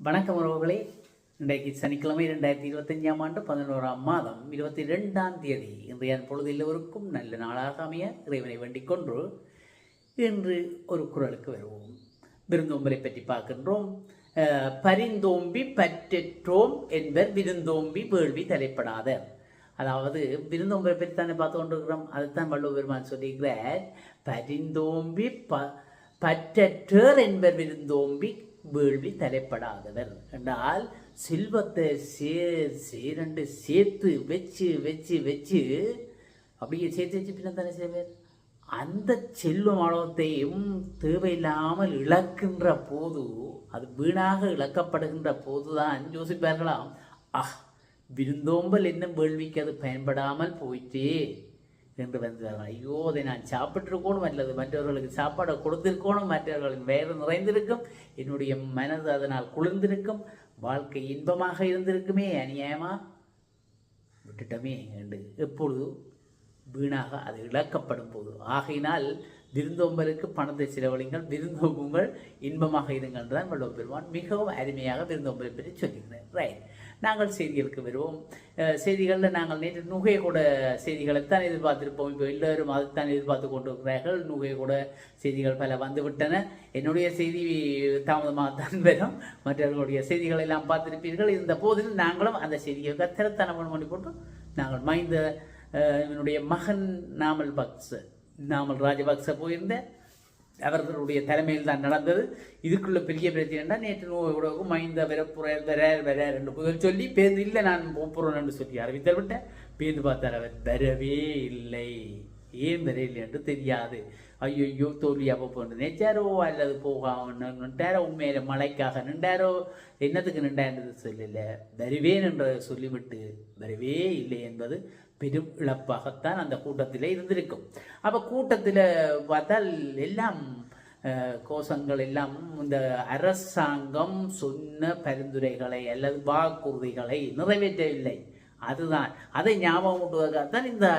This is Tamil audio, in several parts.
வணக்கம் உறவுகளே. இன்றைக்கு சனிக்கிழமை 2025ஆம் ஆண்டு 11ஆம் மாதம் 22ஆம் தேதி. இன்றைய பொழுது எல்லோருக்கும் நல்ல நாளாக அமைய இறைவனை வேண்டிக் கொண்டு இன்று ஒரு குறளுக்கு வருவோம். விருந்தோம்பலை பற்றி பார்க்கின்றோம். பரிந்தோம்பி பற்றற்றோம் என்பர் விருந்தோம்பி வேள்வி தலைப்படாத. அதாவது விருந்தோம்பலை பற்றி தானே பார்த்து கொண்டிருக்கிறோம். அதுதான் வள்ளுவ பெருமான் சொல்லியிருக்கிறார். பரிந்தோம்பி பற்றற்றர் என்பர் விருந்தோம்பி வேள்வி தலைப்படாதவர் என்றால் செல்வத்தை சேரண்டு சேர்த்து வச்சு வச்சு வச்சு அப்படியே சேர்த்து வச்சு பின்ன தானே செய்வார். அந்த செல்வம் அளவத்தையும் தேவையில்லாமல் இழக்கின்ற போது, அது வீணாக இழக்கப்படுகின்ற போதுதான் யோசிப்பார்களாம், விருந்தோம்பல் என்னும் வேள்விக்கு அது பயன்படாமல் போயிட்டே என்று வந்தார்கள். ஐயோ, அதை நான் சாப்பிட்டிருக்கணும், அல்லது மற்றவர்களுக்கு சாப்பாடை கொடுத்திருக்கணும், மற்றவர்களின் வயிறு நிறைந்திருக்கும், என்னுடைய மனது அதனால் குளிர்ந்திருக்கும், வாழ்க்கை இன்பமாக இருந்திருக்குமே, அநியாயமா விட்டுட்டோமே என்று எப்பொழுது வீணாக அது இழக்கப்படும் போது. ஆகையினால் விருந்தோம்பலுக்கு பணத்தை செலவழிங்கள், விருந்தோம்புங்கள், இன்பமாக இருங்கள் தான் வள்ளுவ பெருமான் மிகவும் அருமையாக விருந்தோம்பலை பற்றி சொல்லுகிறேன். ரைட், நாங்கள் செய்திகளுக்கு வருவோம். செய்திகளில் நாங்கள் நேற்று நுகை கூட செய்திகளைத்தான் எதிர்பார்த்திருப்போம். இப்போ எல்லோரும் அதைத்தான் எதிர்பார்த்து கொண்டிருக்கிறார்கள். நுகை கூட செய்திகள் பல வந்துவிட்டன. என்னுடைய செய்தி தாமதமாகத்தான் வரும். மற்றவர்களுடைய செய்திகளை எல்லாம் பார்த்திருப்பீர்கள். இருந்த போதிலும் நாங்களும் அந்த செய்தியை கத்திரத்தனம் பண்ணி போட்டு நாங்கள் மைந்த என்னுடைய மகன் நாமல் ராஜபக்ச போயிருந்த அவர்களுடைய தலைமையில் தான் நடந்தது. இதுக்குள்ள பெரிய பிரச்சனைனா நேற்று நோய் மைந்த வர ரெண்டு புகழ் சொல்லி பேருந்து இல்லை நான் போகிறோம் என்று சொல்லி அறிவித்தல் விட்டேன். பேருந்து பார்த்தார், அவர் வரவே இல்லை. ஏன் வரையில்லை என்று தெரியாது. ஐயோ தோல்வியாக போன்று நினைச்சாரோ அல்லது போகாம நின்றாரோ, உண்மையில மழைக்காக நின்றாரோ, என்னத்துக்கு நின்றான்றது சொல்லல, வருவேன் என்று சொல்லிவிட்டு வரவே இல்லை என்பது பெரும் இழப்பாகத்தான் அந்த கூட்டத்தில் இருந்திருக்கும். அப்போ கூட்டத்தில் பார்த்தால் எல்லாம் கோஷங்கள் எல்லாம் இந்த அரசாங்கம் சொன்ன பரிந்துரைகளை அல்லது வாக்குறுதிகளை நிறைவேற்றவில்லை. அதுதான் அதை ஞாபகமூட்டுவதற்காகத்தான் இந்த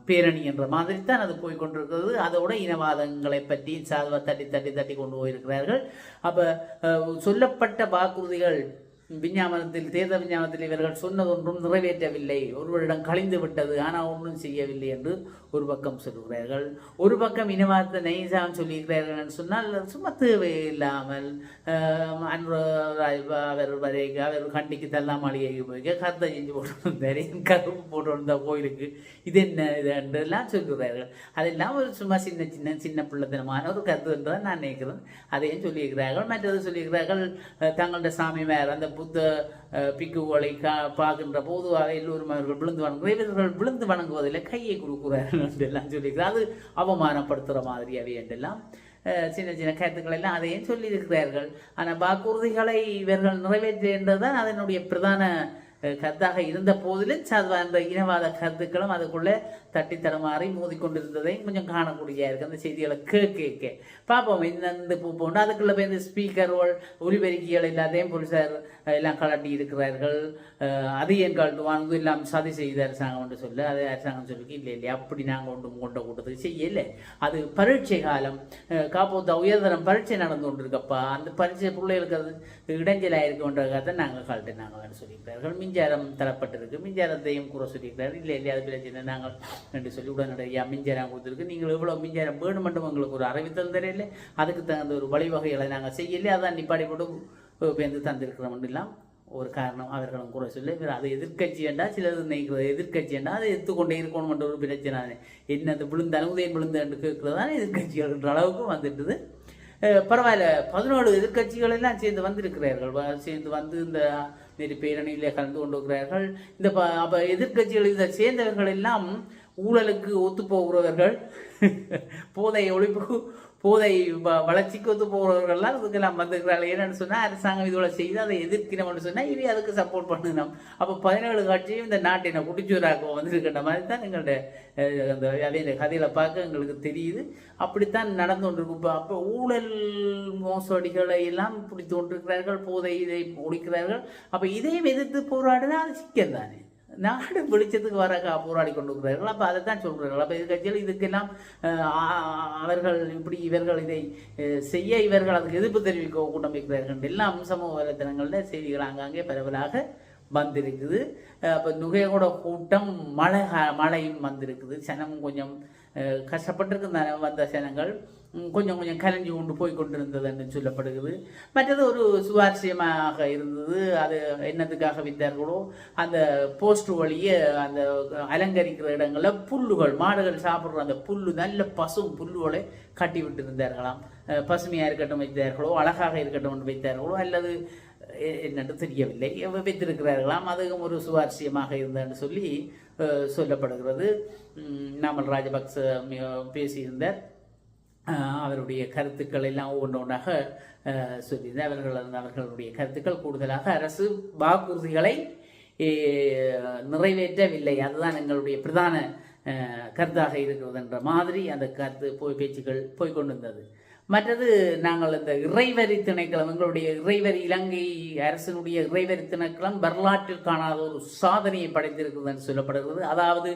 பேரணி என்ற மாதிரி தான் அது போய்கொண்டிருக்கிறது. அதோட இனவாதங்களை பற்றி சாதவ தட்டி தட்டி தட்டி கொண்டு போயிருக்கிறார்கள். அப்போ சொல்லப்பட்ட வாக்குறுதிகள் தேர்தல் விஞ்ஞாபனத்தில் இவர்கள் சொன்னதொன்றும் நிறைவேற்றவில்லை, ஒரு வருடம் கழிந்து விட்டது, ஆனால் ஒன்றும் செய்யவில்லை என்று ஒரு பக்கம் சொல்லுகிறார்கள். ஒரு பக்கம் இனவாதத்தை நைசாம் சொல்லியிருக்கிறார்கள் என்று சொன்னால் சும்மா தேவையில்லாமல் அவர் கண்டிக்கு தள்ளா மாளிகைக்கு போய் கருத்தை செஞ்சு போட்டு கருப்பு போட்டு வந்த கோயிலுக்கு இது என்ன இது என்றெல்லாம் சொல்லுகிறார்கள். அதெல்லாம் ஒரு சும்மா சின்ன பிள்ளைத்தனமான ஒரு கருத்து என்றுதான் நான் நினைக்கிறேன். அதையும் சொல்லியிருக்கிறார்கள். மற்றது சொல்லியிருக்கிறார்கள், தங்களுடைய சாமியார் அந்த புத்த பிக்குகளை பார்க்கின்ற போது எல்லோரும் அவர்கள் விழுந்து வணங்குகிறார், இவர்கள் விழுந்து வணங்குவதில்லை, கையை கொடுக்கிறார்கள் என்றெல்லாம் சொல்லியிருக்கிறார். அது அவமானப்படுத்துகிற மாதிரியாவே என்றெல்லாம் சின்ன கருத்துக்கள் எல்லாம் அதையும் சொல்லியிருக்கிறார்கள். ஆனால் வாக்குறுதிகளை இவர்கள் நிறைவேற்றுகின்றதுதான் அதனுடைய பிரதான கருத்தாக இருந்த போதிலும் அந்த இனவாத கருத்துக்களும் அதுக்குள்ளே தட்டி தடமாறி மோதிக்கொண்டிருந்ததையும் கொஞ்சம் காணக்கூடிய இருக்கு. அந்த செய்திகளை கேட்க பார்ப்போம். இந்த பூப்போண்டு அதுக்குள்ளே போய் இந்த ஸ்பீக்கர்கள் ஒலிபெருக்கிகள் எல்லாத்தையும் போலீசார் எல்லாம் கலட்டி இருக்கிறார்கள். அதையும் கழட்டுவாங்க, எல்லாம் சதி செய்த அரசாங்கம் என்று சொல்ல, அது அரசாங்கம் சொல்லி இல்லை அப்படி நாங்கள் கொண்ட கூட்டத்துக்கு செய்யலை. அது பரீட்சை காலம், காப்போத்த உயர்தரம் பரீட்சை நடந்து கொண்டிருக்கப்பா, அந்த பரீட்சை பிள்ளைகளுக்கு அது இடைஞ்சலாக இருக்கின்றதை நாங்கள் கழட்டினாங்கன்னு சொல்லியிருக்கிறார்கள். மின்சாரம் தரப்பட்டிருக்கு, மின்சாரத்தையும் கூற சொல்லியிருக்கிறார். இல்லை அது பிரச்சனை நாங்கள் என்று சொல்லி உடனடியாக மின்சாரம் கொடுத்துருக்கு, நீங்கள் எவ்வளோ மின்சாரம் வேணும் மட்டும் உங்களுக்கு ஒரு அறிவித்தல் தெரியல, அதுக்கு தகுந்த ஒரு வழிவகைகளை நாங்கள் செய்யலை, அதான் நிப்பாடி போட்டு பேருந்து தந்திருக்கிறோம் எல்லாம் ஒரு காரணம் அவர்களும் கூட சொல்லி. அது எதிர்கட்சி என்றால் சிலது நினைக்கிறது எதிர்கட்சி என்றால் அதை எடுத்துக்கொண்டே இருக்கணும் என்ற ஒரு பிரச்சனை. என்னது விழுந்தாலும் உதயம் விழுந்த என்று கேட்கிறதான எதிர்கட்சிகள் என்ற அளவுக்கு வந்துட்டுது. பரவாயில்ல, 17 எதிர்கட்சிகள் எல்லாம் சேர்ந்து வந்திருக்கிறார்கள். சேர்ந்து வந்து இந்த நேற்று பேரணியிலே கலந்து கொண்டிருக்கிறார்கள். இந்த அப்போ எதிர்கட்சிகள் இதை சேர்ந்தவர்கள் எல்லாம் ஊழலுக்கு ஒத்து போகிறவர்கள், போதை வளர்ச்சிக்கு ஒத்து போகிறவர்கள்லாம் இதுக்கெல்லாம் வந்துக்கிறார்கள். என்னென்னு சொன்னால் அரசாங்கம் இதோட செய்து அதை எதிர்க்கிறோம்னு சொன்னால் இவை அதுக்கு சப்போர்ட் பண்ணணும். அப்போ 17 கட்சியும் இந்த நாட்டினை குடிச்சூராக வந்திருக்கின்ற மாதிரி தான் எங்களுடைய அந்த அவைய கதையில் பார்க்க எங்களுக்கு தெரியுது. அப்படித்தான் நடந்து கொண்டிருக்கும். இப்போ அப்போ ஊழல் மோசடிகளை எல்லாம் பிடித்து கொண்டிருக்கிறார்கள், போதை இதை ஒழிக்கிறார்கள். அப்போ இதையும் எதிர்த்து போராடினா அது சிக்கல் தானே. நாடு வெளிச்சத்துக்கு வர போராடி கொண்டு இருக்கிறார்கள். அப்போ அதை தான் சொல்கிறார்கள். அப்போ எதிர்கட்சிகள் இதுக்கெல்லாம் அவர்கள் இப்படி இவர்கள் இதை செய்ய இவர்கள் அதுக்கு எதிர்ப்பு தெரிவிக்க கூட்டம் வைக்கிறார்கள் எல்லாம் சமூக வலைத்தளங்களில் செய்திகள் ஆங்காங்கே பரவலாக வந்திருக்குது. இப்போ நுகையோட கூட்டம் மழையும் வந்திருக்குது. சனம் கொஞ்சம் கஷ்டப்பட்டிருக்கு. வந்த சனங்கள் கொஞ்சம் கொஞ்சம் கலைஞ்சு கொண்டு போய் கொண்டிருந்தது என்று சொல்லப்படுகிறது. மற்றது ஒரு சுவாரஸ்யமாக இருந்தது. அது என்னத்துக்காக வித்தார்களோ அந்த போஸ்ட் வழியே அந்த அலங்கரிக்கிற இடங்களில் புல்லுகள், மாடுகள் சாப்பிட்ற அந்த புல்லு, நல்ல பசும் புல்லுகளை கட்டி விட்டு இருந்தார்களாம். பசுமையாக இருக்கட்டும் வைத்தார்களோ, அழகாக இருக்கட்டும் என்று வைத்தார்களோ, அல்லது என்னென்று தெரியவில்லை, வைத்திருக்கிறார்களாம். அதுவும் ஒரு சுவாரஸ்யமாக இருந்தன்னு சொல்லி சொல்லப்படுகிறது. நாமல் ராஜபக்ச பேசியிருந்தார். அவருடைய கருத்துக்கள் எல்லாம் ஒவ்வொன்றாக சொல்லியிருந்தார். அவர்களுடைய கருத்துக்கள் கூடுதலாக அரசு வாக்குறுதிகளை நிறைவேற்றவில்லை, அதுதான் எங்களுடைய பிரதான கருத்தாக இருக்கிறது என்ற மாதிரி அந்த பேச்சுக்கள் போய்கொண்டிருந்தது. மற்றது நாங்கள் இந்த இறைவரி திணைக்களம், எங்களுடைய இறைவரி, இலங்கை அரசினுடைய இறைவரி திணைக்களம் வரலாற்றில் காணாத ஒரு சாதனையை படைத்திருக்கிறது என்று சொல்லப்படுகிறது. அதாவது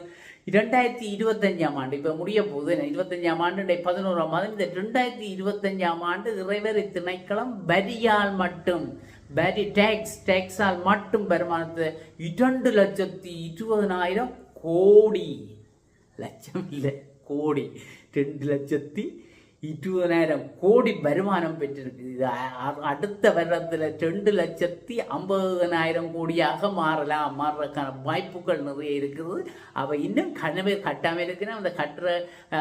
2025ஆம் ஆண்டு இப்போ முடிய போது, 25ஆம் ஆண்டு 11ஆம் மாதம், இந்த 2025ஆம் ஆண்டு இறைவரி திணைக்களம் வரியால் மட்டும், வரி டேக்ஸால் மட்டும் வருமானத்தை 2,20,000 கோடி, லட்சம் இல்லை கோடி, 2,20,000 கோடி வருமானம் பெற்றிருக்கு. இது அடுத்த வருடத்தில் 2,50,000 கோடியாக மாறுறதுக்கான வாய்ப்புகள் நிறைய இருக்குது. அவை இன்னும் கட்டாமல் இருக்குன்னா அந்த கட்டுற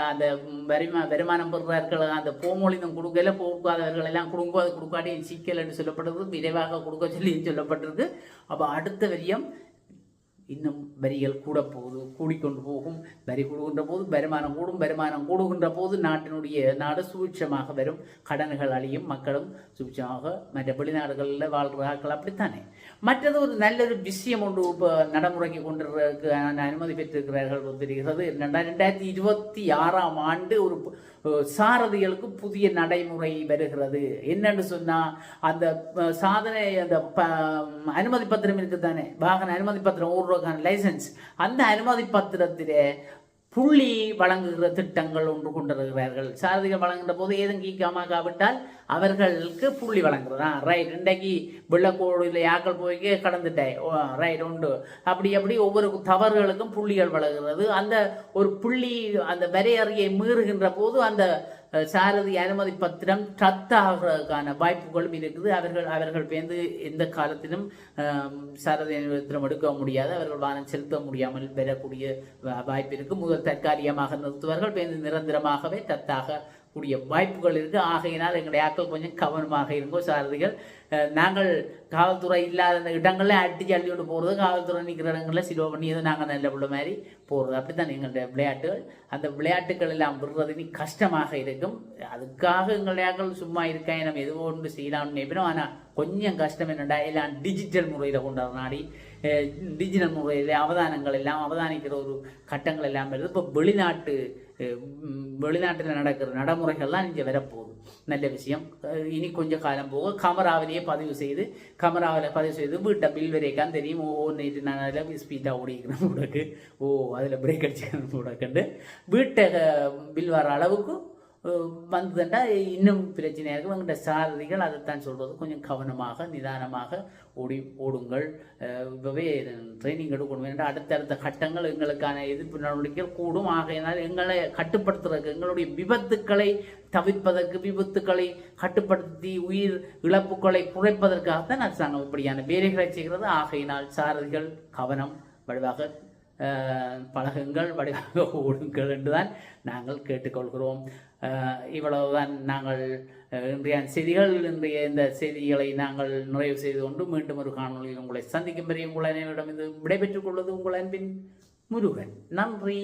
அந்த வருமானம் பெறுறார்கள், அந்த போமொழிதம் கொடுக்கல, போக்காதவர்கள் எல்லாம் கொடுக்காட்டி சிக்கல் என்று சொல்லப்படுறது, விரைவாக கொடுக்க சொல்லி சொல்லப்பட்டிருக்கு. அப்போ அடுத்த வரியம் இன்னும் வரிகள் கூடிக்கொண்டு போகும். வரி கூடுகின்ற போது வருமானம் கூடும், வருமானம் கூடுகின்ற போது நாடு சுபிட்சமாக வரும், கடன்கள் அழியும், மக்களும் சுபிட்சமாக மற்ற வெளிநாடுகளில் வாழ்கிறார்கள். அப்படித்தானே. மற்றது ஒரு நல்லொரு விஷயம் ஒன்று இப்போ நடைமுறைக்கு கொண்டிருக்க அனுமதி பெற்றிருக்கிறார்கள் தெரிகிறது. 2026ஆம் ஆண்டு ஒரு சாரதிகளுக்கு புதிய நடைமுறை வருகிறது. என்னன்னு சொன்னா, அந்த சாதனை, அந்த அனுமதி பத்திரம் இருக்குதானே, வாகன அனுமதி பத்திரம், ஓடுறதுக்கான லைசன்ஸ், அந்த அனுமதி பத்திரத்திலே புள்ளி வழங்குகிற திட்டங்கள் ஒன்று கொண்டிருக்கிறார்கள். சாரதிகள் வழங்குகின்ற போது ஏதும் கீக்காமாக்காவிட்டால் அவர்களுக்கு புள்ளி வழங்குறதா. ரைட், இன்றைக்கு வெள்ளக்கோடில் யாக்கள் போய் கடந்துட்டேன், ரைட் உண்டு, அப்படி ஒவ்வொரு தவறுகளுக்கும் புள்ளிகள் வழங்குகிறது. அந்த ஒரு புள்ளி அந்த வரையறையை மீறுகின்ற போது அந்த சாரதி அனுமதி பத்திரம் ரத்தாகிறதுக்கான வாய்ப்புகளும் இருக்குது. அவர்கள் பேர்ந்து எந்த காலத்திலும் சாரதி அனுமதி பத்திரம் எடுக்க முடியாது, அவர்கள் வாகனம் செலுத்த முடியாமல் பெறக்கூடிய வாய்ப்பு இருக்குது. முதல் தற்காலிகமாக நிறுத்துவார்கள், பேர்ந்து நிரந்தரமாகவே ரத்தாக கூடிய வாய்ப்புகள் இருக்குது. ஆகையினால் எங்களுடைய ஆட்கள் கொஞ்சம் கவனமாக இருங்கோ சாரதிகள். நாங்கள் காவல்துறை இல்லாத அந்த இடங்களில் அடிச்சு அள்ளி கொண்டு போகிறது, காவல்துறை நிற்கிற இடங்களில் சிலோ பண்ணி எதுவும் நாங்கள் நல்ல உள்ள மாதிரி போகிறது. அப்படித்தான் எங்களுடைய விளையாட்டுகள். அந்த விளையாட்டுகள் எல்லாம் விடுறது இனி கஷ்டமாக இருக்கும். அதுக்காக எங்களுடைய ஆட்கள் சும்மா இருக்கா, நம்ம எதுவும் ஒன்று செய்யலாம்னு நினைப்போம். ஆனால் கொஞ்சம் கஷ்டம் என்னடா, எல்லாம் டிஜிட்டல் முறையில் கொண்டாடுற நாடி, டிஜிட்டல் முறையில் அவதானங்கள் எல்லாம் அவதானிக்கிற ஒரு கட்டங்கள் எல்லாம் வருது. இப்போ வெளிநாட்டில் நடக்கிற நடைமுறைகள்லாம் இங்கே வரப்போகுது. நல்ல விஷயம். இனி கொஞ்சம் காலம் போக கேமராவிலேயே பதிவு செய்து வீட்டை பில் வரைக்கான் தெரியும். நேற்று நான் அதில் ஸ்பீடாக ஓடிக்கிறேன் உடக்கு, அதில் பிரேக் அடிச்சுக்கணும் உடக்குண்டு வீட்டை பில் வர அளவுக்கு வந்ததுண்டா இன்னும் பிரச்சனையாக இருக்கும். எங்கள்கிட்ட சாரதிகள் அதைத்தான் சொல்கிறது, கொஞ்சம் கவனமாக நிதானமாக ஓடுங்கள். இப்போவே ட்ரைனிங் எடுக்கணும். வேண்டாம், அடுத்தடுத்த கட்டங்கள் எங்களுக்கான எதிர்ப்பு நடவடிக்கைகள் கூடும். ஆகையினால் எங்களை கட்டுப்படுத்துறதுக்கு, எங்களுடைய விபத்துக்களை தவிர்ப்பதற்கு, விபத்துக்களை கட்டுப்படுத்தி உயிர் இழப்புகளை குறைப்பதற்காகத்தான் அரசாங்கம் இப்படியான வேலைகளை செய்கிறது. ஆகையினால் சாரதிகள் கவனம், வடிவாக பழகுங்கள், வடிவாக ஓடுங்கள் என்றுதான் நாங்கள் கேட்டுக்கொள்கிறோம். இவ்வளவுதான் நாங்கள் இன்றைய செய்திகள். இந்த செய்திகளை நாங்கள் நிறைவு செய்து கொண்டு மீண்டும் ஒரு காணொலியில் உங்களை சந்திக்கும் வரை உங்கள் அனைவரிடம் விடைபெற்றுக் கொள்வது உங்கள் அன்பின் முருகன். நன்றி.